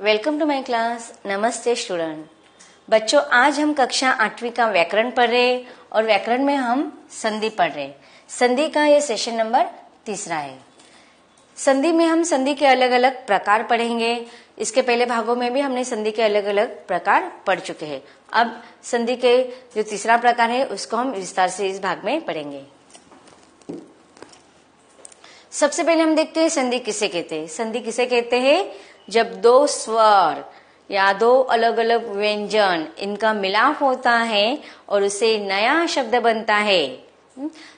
Welcome to my class. नमस्ते student. बच्चों, आज हम कक्षा 8वीं का व्याकरण पढ़ रहे और व्याकरण में हम संधि पढ़ रहे। संधि का ये सेशन नंबर 3 है। संधि में हम संधि के अलग अलग प्रकार पढ़ेंगे। इसके पहले भागों में भी हमने संधि के अलग अलग प्रकार पढ़ चुके हैं। अब संधि के जो तीसरा प्रकार है उसको हम विस्तार से इस भाग में पढ़ेंगे। सबसे पहले हम देखते हैं संधि किसे कहते हैं। संधि किसे कहते हैं? जब दो स्वर या दो अलग अलग व्यंजन इनका मिलाप होता है और उससे नया शब्द बनता है।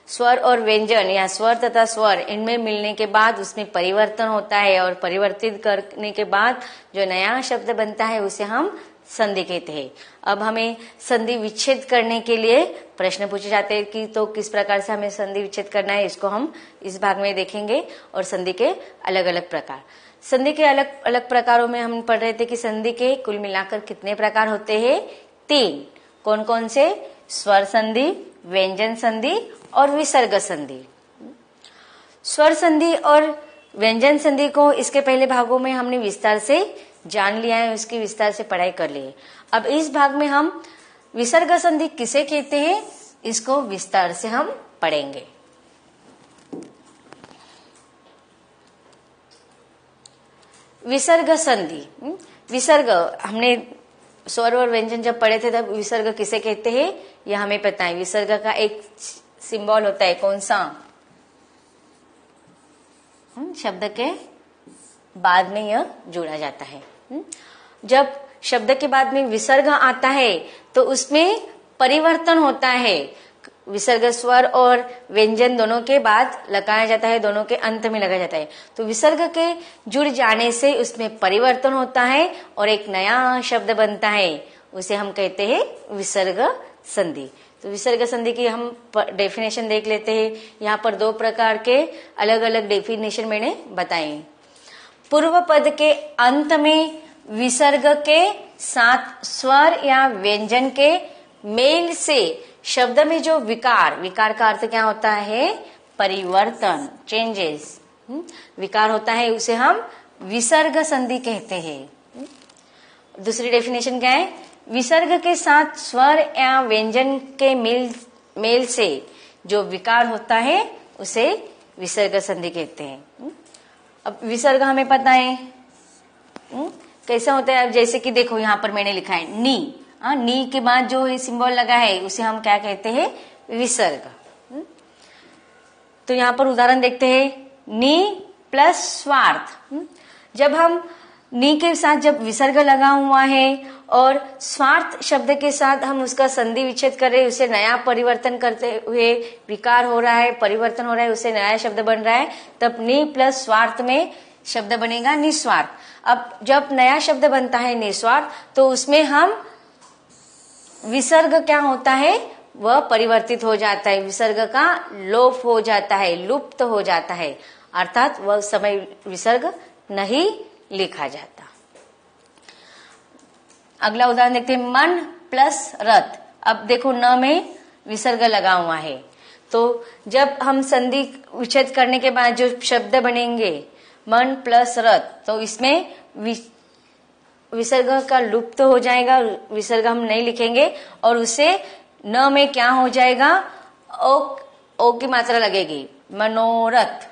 स्वर और व्यंजन या स्वर तथा स्वर इनमें मिलने के बाद उसमें परिवर्तन होता है और परिवर्तित करने के बाद जो नया शब्द बनता है उसे हम संधि कहते हैं। अब हमें संधि विच्छेद करने के लिए प्रश्न पूछे जाते हैं कि तो किस प्रकार से हमें संधि विच्छेद करना है, इसको हम इस भाग में देखेंगे। और संधि के अलग अलग प्रकार, संधि के अलग अलग प्रकारों में हम पढ़ रहे थे कि संधि के कुल मिलाकर कितने प्रकार होते हैं? 3। कौन कौन से? स्वर संधि, व्यंजन संधि और विसर्ग संधि। स्वर संधि और व्यंजन संधि को इसके पहले भागों में हमने विस्तार से जान लिया है, उसकी विस्तार से पढ़ाई कर ली है। अब इस भाग में हम विसर्ग संधि किसे कहते हैं इसको विस्तार से हम पढ़ेंगे। विसर्ग संधि। विसर्ग हमने स्वर और व्यंजन जब पढ़े थे तब विसर्ग किसे कहते हैं यह हमें पता है। विसर्ग का एक सिंबल होता है, कौन सा? शब्द के बाद में यह जोड़ा जाता है। जब शब्द के बाद में विसर्ग आता है तो उसमें परिवर्तन होता है। विसर्ग स्वर और व्यंजन दोनों के बाद लगाया जाता है, दोनों के अंत में लगाया जाता है। तो विसर्ग के जुड़ जाने से उसमें परिवर्तन होता है और एक नया शब्द बनता है, उसे हम कहते हैं विसर्ग संधि। तो विसर्ग संधि की हम डेफिनेशन देख लेते हैं। यहाँ पर 2 प्रकार के अलग अलग डेफिनेशन मैंने बताए। पूर्व पद के अंत में विसर्ग के साथ स्वर या व्यंजन के मेल से शब्द में जो विकार का अर्थ क्या होता है? परिवर्तन, चेंजेस। विकार होता है उसे हम विसर्ग संधि कहते हैं। दूसरी डेफिनेशन क्या है? विसर्ग के साथ स्वर या व्यंजन के मेल से जो विकार होता है उसे विसर्ग संधि कहते हैं। अब विसर्ग हमें पता है कैसा होता है। अब जैसे कि देखो यहाँ पर मैंने लिखा है नी। नी के बाद जो सिंबल लगा है उसे हम क्या कहते हैं? विसर्ग। तो यहाँ पर उदाहरण देखते हैं। नी प्लस स्वार्थ। जब हम नी के साथ जब विसर्ग लगा हुआ है और स्वार्थ शब्द के साथ हम उसका संधि विच्छेद कर रहे हैं, उसे नया परिवर्तन करते हुए विकार हो रहा है, परिवर्तन हो रहा है, उसे नया शब्द बन रहा है, तब नी प्लस स्वार्थ में शब्द बनेगा निस्वार्थ। अब जब नया शब्द बनता है निस्वार्थ तो उसमें हम विसर्ग क्या होता है? वह परिवर्तित हो जाता है, विसर्ग का लोप हो जाता है, लुप्त हो जाता है, अर्थात वह समय विसर्ग नहीं लिखा जाता। अगला उदाहरण देखते हैं। मन प्लस रथ। अब देखो न में विसर्ग लगा हुआ है, तो जब हम संधि विच्छेद करने के बाद जो शब्द बनेंगे मन प्लस रथ, तो इसमें विसर्ग का लुप्त हो जाएगा, विसर्ग हम नहीं लिखेंगे और उसे न में क्या हो जाएगा? ओ की मात्रा लगेगी, मनोरथ।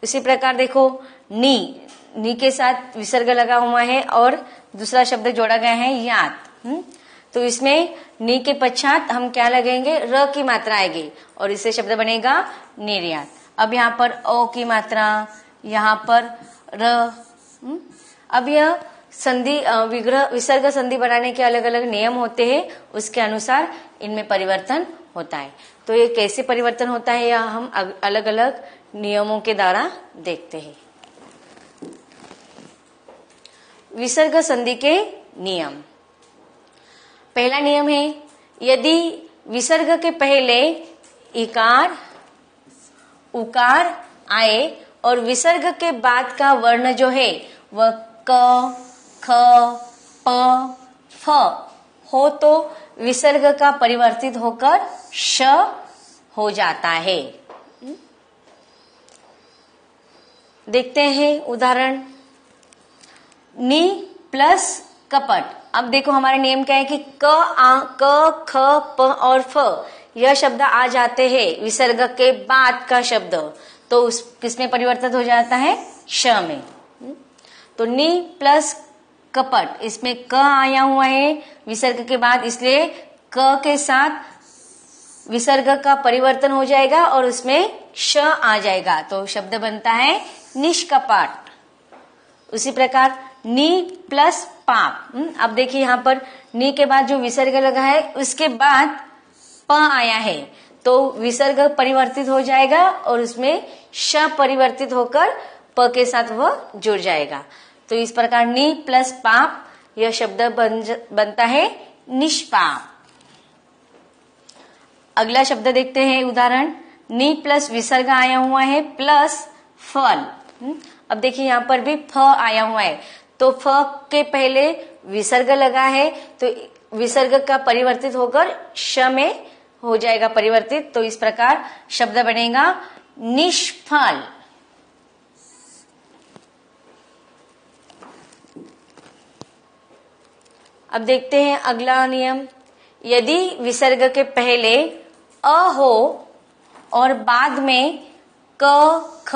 इसी प्रकार देखो नी के साथ विसर्ग लगा हुआ है और दूसरा शब्द जोड़ा गया है यात। तो इसमें नी के पश्चात हम क्या लगेंगे? र की मात्रा आएगी और इससे शब्द बनेगा निर्यात। अब यहाँ पर ओ की मात्रा, यहाँ पर र। अब यह संधि विसर्ग संधि बनाने के अलग अलग नियम होते हैं, उसके अनुसार इनमें परिवर्तन होता है। तो ये कैसे परिवर्तन होता है यह हम अलग अलग नियमों के द्वारा देखते हैं। विसर्ग संधि के नियम। पहला नियम है, यदि विसर्ग के पहले इकार उकार आए और विसर्ग के बाद का वर्ण जो है वह क, ख, प, फ हो तो विसर्ग का परिवर्तित होकर श हो जाता है। देखते हैं उदाहरण। नी प्लस कपट। अब देखो हमारे नियम क्या है कि क आ क ख प और फ यह शब्द आ जाते हैं विसर्ग के बाद का शब्द, तो उस किसमें परिवर्तित हो जाता है? श में। तो नी प्लस कपट, इसमें क आया हुआ है विसर्ग के बाद, इसलिए क के साथ विसर्ग का परिवर्तन हो जाएगा और उसमें श आ जाएगा, तो शब्द बनता है निष्कपट। उसी प्रकार नी प्लस पाप। अब देखिए यहाँ पर नी के बाद जो विसर्ग लगा है उसके बाद प आया है, तो विसर्ग परिवर्तित हो जाएगा और उसमें श परिवर्तित होकर प के साथ वह जुड़ जाएगा। तो इस प्रकार नी प्लस पाप यह शब्द बनता है निष्पाप। अगला शब्द देखते हैं उदाहरण। नी प्लस विसर्ग आया हुआ है प्लस फल। अब देखिए यहाँ पर भी फ आया हुआ है, तो फ के पहले विसर्ग लगा है, तो विसर्ग का परिवर्तित होकर श में हो जाएगा परिवर्तित, तो इस प्रकार शब्द बनेगा निष्फल। अब देखते हैं अगला नियम। यदि विसर्ग के पहले अ हो और बाद में क ख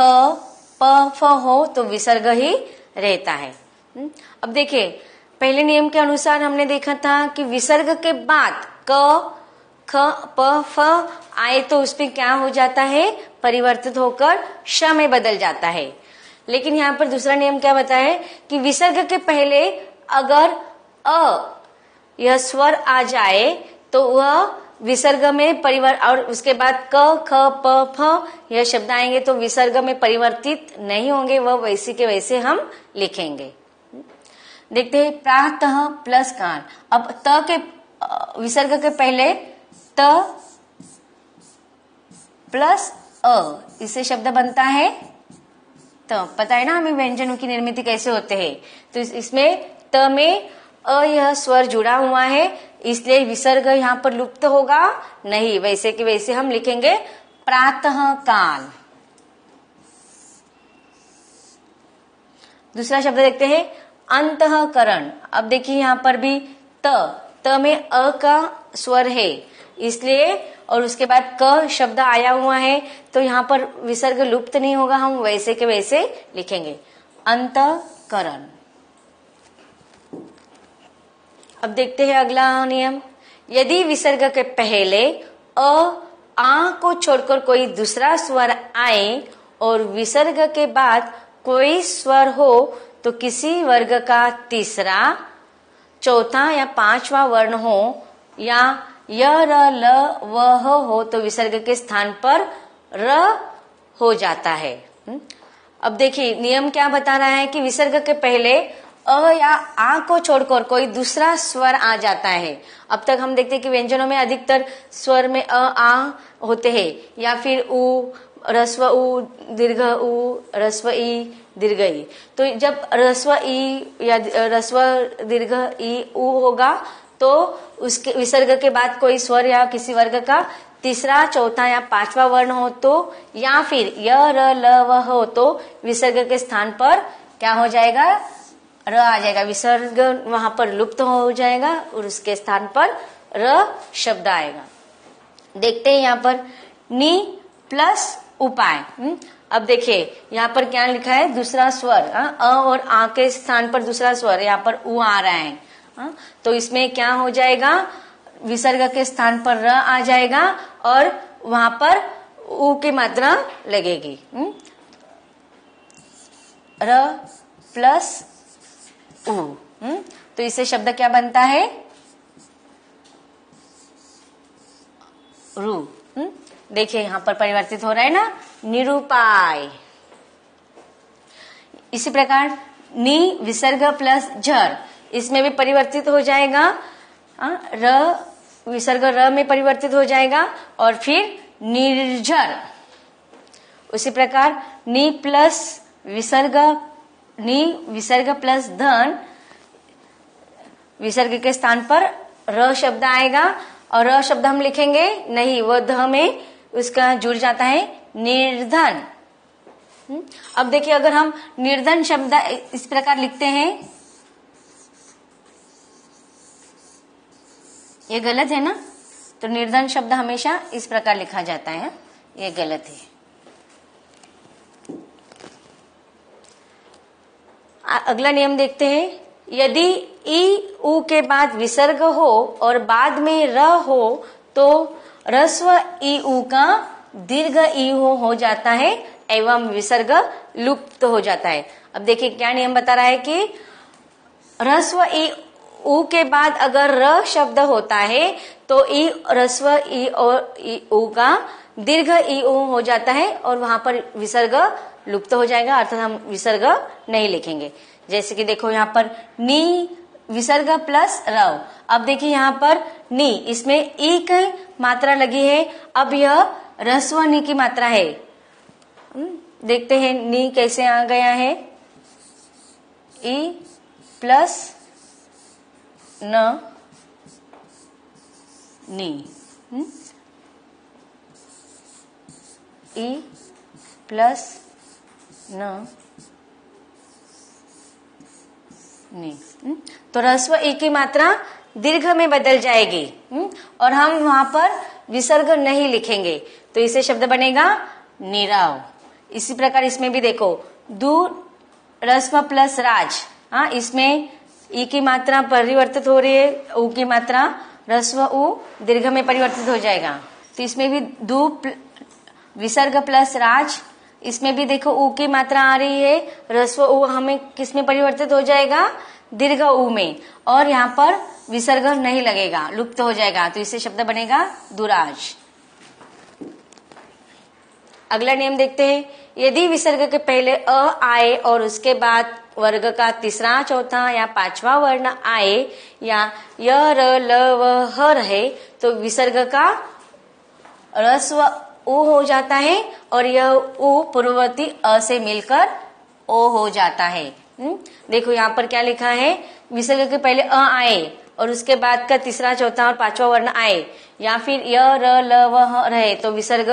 प फ हो तो विसर्ग ही रहता है। अब देखिए पहले नियम के अनुसार हमने देखा था कि विसर्ग के बाद क ख प फ आए तो उसमें क्या हो जाता है? परिवर्तित होकर श में बदल जाता है। लेकिन यहाँ पर दूसरा नियम क्या बताया कि विसर्ग के पहले अगर अ यह स्वर आ जाए तो वह विसर्ग में परिवर्तन, और उसके बाद क ख प फ यह शब्द आएंगे तो विसर्ग में परिवर्तित नहीं होंगे, वह वैसे के वैसे हम लिखेंगे। देखते हैं प्रातः प्लस कान। अब त के विसर्ग के पहले त प्लस अ, इससे शब्द बनता है तो पता है ना हमें व्यंजनों की निर्मिति कैसे होते हैं। तो इसमें त में अ यह स्वर जुड़ा हुआ है, इसलिए विसर्ग यहाँ पर लुप्त होगा नहीं, वैसे कि वैसे हम लिखेंगे प्रातः काल। दूसरा शब्द देखते हैं अंतःकरण। अब देखिए यहाँ पर भी त में अ का स्वर है इसलिए, और उसके बाद क शब्द आया हुआ है तो यहाँ पर विसर्ग लुप्त नहीं होगा, हम वैसे के वैसे लिखेंगे अंतःकरण। अब देखते हैं अगला नियम। यदि विसर्ग के पहले आ को छोड़कर कोई दूसरा स्वर आए और विसर्ग के बाद कोई स्वर हो तो किसी वर्ग का तीसरा, चौथा या पांचवा वर्ण हो या य र ल व ह हो तो विसर्ग के स्थान पर र हो जाता है। अब देखिए नियम क्या बता रहा है कि विसर्ग के पहले अ या आ को छोड़कर कोई दूसरा स्वर आ जाता है। अब तक हम देखते हैं कि व्यंजनों में अधिकतर स्वर में अ आ होते हैं या फिर उ, रस्व उ, दीर्घ उ, रस्व ई, दीर्घ ई। तो जब रस्व ई या रस्व दीर्घ ई उ होगा तो उसके विसर्ग के बाद कोई स्वर या किसी वर्ग का तीसरा, चौथा या पांचवा वर्ण हो तो, या फिर य र ल व हो तो विसर्ग के स्थान पर क्या हो जाएगा? र आ जाएगा। विसर्ग वहां पर लुप्त हो जाएगा और उसके स्थान पर र शब्द आएगा। देखते हैं यहाँ पर नी प्लस उपाय। अब देखिए यहाँ पर क्या लिखा है? दूसरा स्वर अ और आ के स्थान पर दूसरा स्वर, यहाँ पर उ आ रहा है। तो इसमें क्या हो जाएगा? विसर्ग के स्थान पर र आ जाएगा और वहां पर उ की मात्रा लगेगी। र प्लस उ। तो इससे शब्द क्या बनता है? रु। देखिए यहाँ पर परिवर्तित हो रहा है ना, निरूपाय। इसी प्रकार नी विसर्ग प्लस झर, इसमें भी परिवर्तित हो जाएगा। र विसर्ग र में परिवर्तित हो जाएगा और फिर निर्झर। उसी प्रकार नी प्लस विसर्ग, नी विसर्ग प्लस धन, विसर्ग के स्थान पर र शब्द आएगा और र शब्द हम लिखेंगे नहीं, वह ध में उसका जुड़ जाता है निर्धन। अब देखिए अगर हम निर्धन शब्द इस प्रकार लिखते हैं ये गलत है ना, तो निर्धन शब्द हमेशा इस प्रकार लिखा जाता है, ये गलत है। अगला नियम देखते हैं, यदि ई उ के बाद विसर्ग हो और बाद में र हो तो ह्रस्व ई उ का दीर्घ ई हो जाता है एवं विसर्ग लुप्त हो जाता है। अब देखिए क्या नियम बता रहा है कि ह्रस्व ई उ के बाद अगर र शब्द होता है तो ई ह्रस्व ई और ई उ का दीर्घ ई हो जाता है और वहां पर विसर्ग लुप्त हो जाएगा, अर्थात हम विसर्ग नहीं लिखेंगे। जैसे कि देखो यहाँ पर नी विसर्ग प्लस रव। अब देखिए यहाँ पर नी, इसमें ई की मात्रा लगी है, अब यह ह्रस्व नी की मात्रा है। देखते हैं नी कैसे आ गया है, ई प्लस न नी, ई प्लस न नी। तो ह्रस्व ई की मात्रा दीर्घ में बदल जाएगी और हम वहां पर विसर्ग नहीं लिखेंगे, तो इसे शब्द बनेगा नीरव। इसी प्रकार इसमें भी देखो दूर ह्रस्व प्लस राज, हाँ इसमें ई की मात्रा परिवर्तित हो रही है, उ की मात्रा ह्रस्व उ दीर्घ में परिवर्तित हो जाएगा। तो इसमें भी दू विसर्ग प्लस राज, इसमें भी देखो उ की मात्रा आ रही है, ह्रस्व उ हमें किस में परिवर्तित हो जाएगा, दीर्घ उ में, और यहाँ पर विसर्ग नहीं लगेगा, लुप्त हो जाएगा, तो इससे शब्द बनेगा दुराज। अगला नियम देखते हैं, यदि विसर्ग के पहले अ आए और उसके बाद वर्ग का तीसरा चौथा या पांचवा वर्ण आए या य र ल व ह रहे तो विसर्ग का ह्रस्व उ हो जाता है और यह उ पूर्ववर्ती अ से मिलकर ओ हो जाता है। देखो यहाँ पर क्या लिखा है, विसर्ग के पहले अ आए और उसके बाद का तीसरा चौथा और पांचवा वर्ण आए या फिर य र ल व ह रहे तो विसर्ग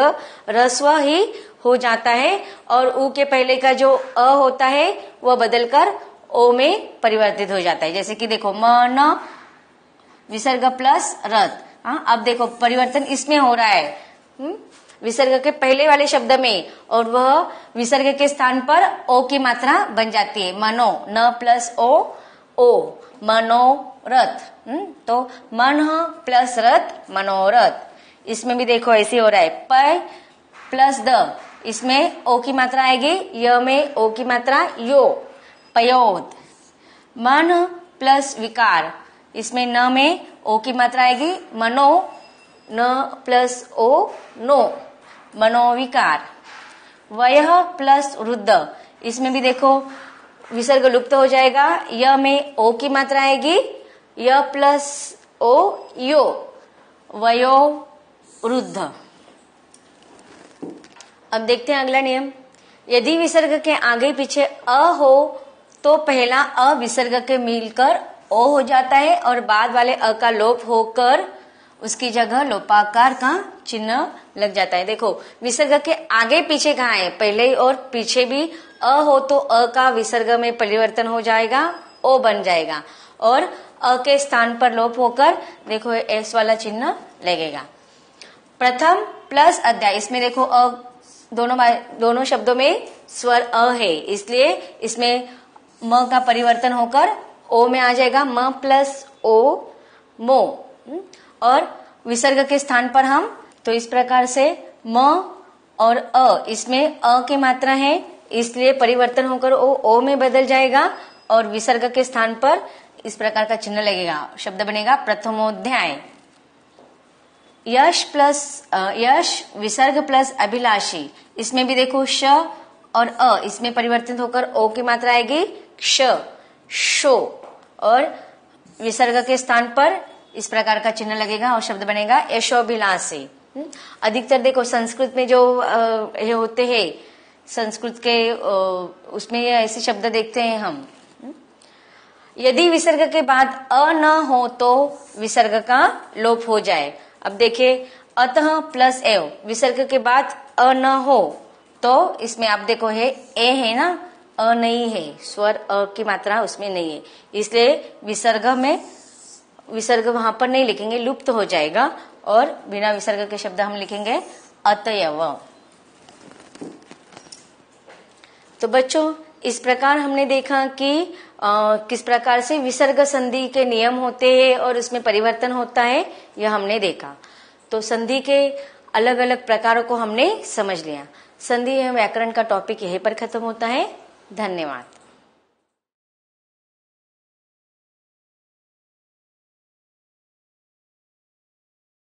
ह्रस्व ही हो जाता है और उ के पहले का जो अ होता है वह बदलकर ओ में परिवर्तित हो जाता है। जैसे कि देखो म न विसर्ग प्लस रथ, हाँ अब देखो परिवर्तन इसमें हो रहा है विसर्ग के पहले वाले शब्द में, और वह विसर्ग के स्थान पर ओ की मात्रा बन जाती है, मनो, न प्लस ओ मनोरथ। तो मन प्लस रथ मनोरथ। इसमें भी देखो ऐसे हो रहा है, प प्लस द, इसमें ओ की मात्रा आएगी, य में ओ की मात्रा यो, पयोद। मन प्लस विकार, इसमें न में ओ की मात्रा आएगी, मनो, न प्लस ओ नो, मनोविकार। वयः प्लस वृद्ध, इसमें भी देखो विसर्ग लुप्त हो जाएगा, य में ओ की मात्रा आएगी, य प्लस ओ यो, वयो वृद्ध। अब देखते हैं अगला नियम, यदि विसर्ग के आगे पीछे अ हो तो पहला अ विसर्ग के मिलकर ओ हो जाता है और बाद वाले अ का लोप होकर उसकी जगह लोपाकार का चिन्ह लग जाता है। देखो विसर्ग के आगे पीछे कहाँ है, पहले और पीछे भी अ हो तो अ का विसर्ग में परिवर्तन हो जाएगा, ओ बन जाएगा और अ के स्थान पर लोप होकर देखो एस वाला चिन्ह लगेगा। प्रथम प्लस अध्याय, इसमें देखो अ दोनों शब्दों में स्वर अ है, इसलिए इसमें म का परिवर्तन होकर ओ में आ जाएगा, म प्लस ओ मो, और विसर्ग के स्थान पर हम तो इस प्रकार से म और अ, इसमें अ की मात्रा है इसलिए परिवर्तन होकर ओ में बदल जाएगा और विसर्ग के स्थान पर इस प्रकार का चिन्ह लगेगा, शब्द बनेगा प्रथमोध्याय। यश प्लस यश विसर्ग प्लस अभिलाषी, इसमें भी देखो श और अ, इसमें परिवर्तित होकर ओ की मात्रा आएगी, क्ष, शो, और विसर्ग के स्थान पर इस प्रकार का चिन्ह लगेगा और शब्द बनेगा यशोभिलाषी। अधिकतर देखो संस्कृत में जो ये होते हैं, संस्कृत के उसमें ये ऐसे शब्द देखते हैं हम। यदि विसर्ग के बाद अ न हो तो विसर्ग का लोप हो जाए। अब देखिए अतः प्लस एव, विसर्ग के बाद अ न हो तो इसमें आप देखो है ए है ना, अ नहीं है, स्वर अ की मात्रा उसमें नहीं है, इसलिए विसर्ग में विसर्ग वहां पर नहीं लिखेंगे, लुप्त हो जाएगा और बिना विसर्ग के शब्द हम लिखेंगे अतयव। तो बच्चों इस प्रकार हमने देखा कि किस प्रकार से विसर्ग संधि के नियम होते हैं और उसमें परिवर्तन होता है, यह हमने देखा। तो संधि के अलग अलग प्रकारों को हमने समझ लिया। संधि एवं व्याकरण का टॉपिक यहीं पर खत्म होता है। धन्यवाद।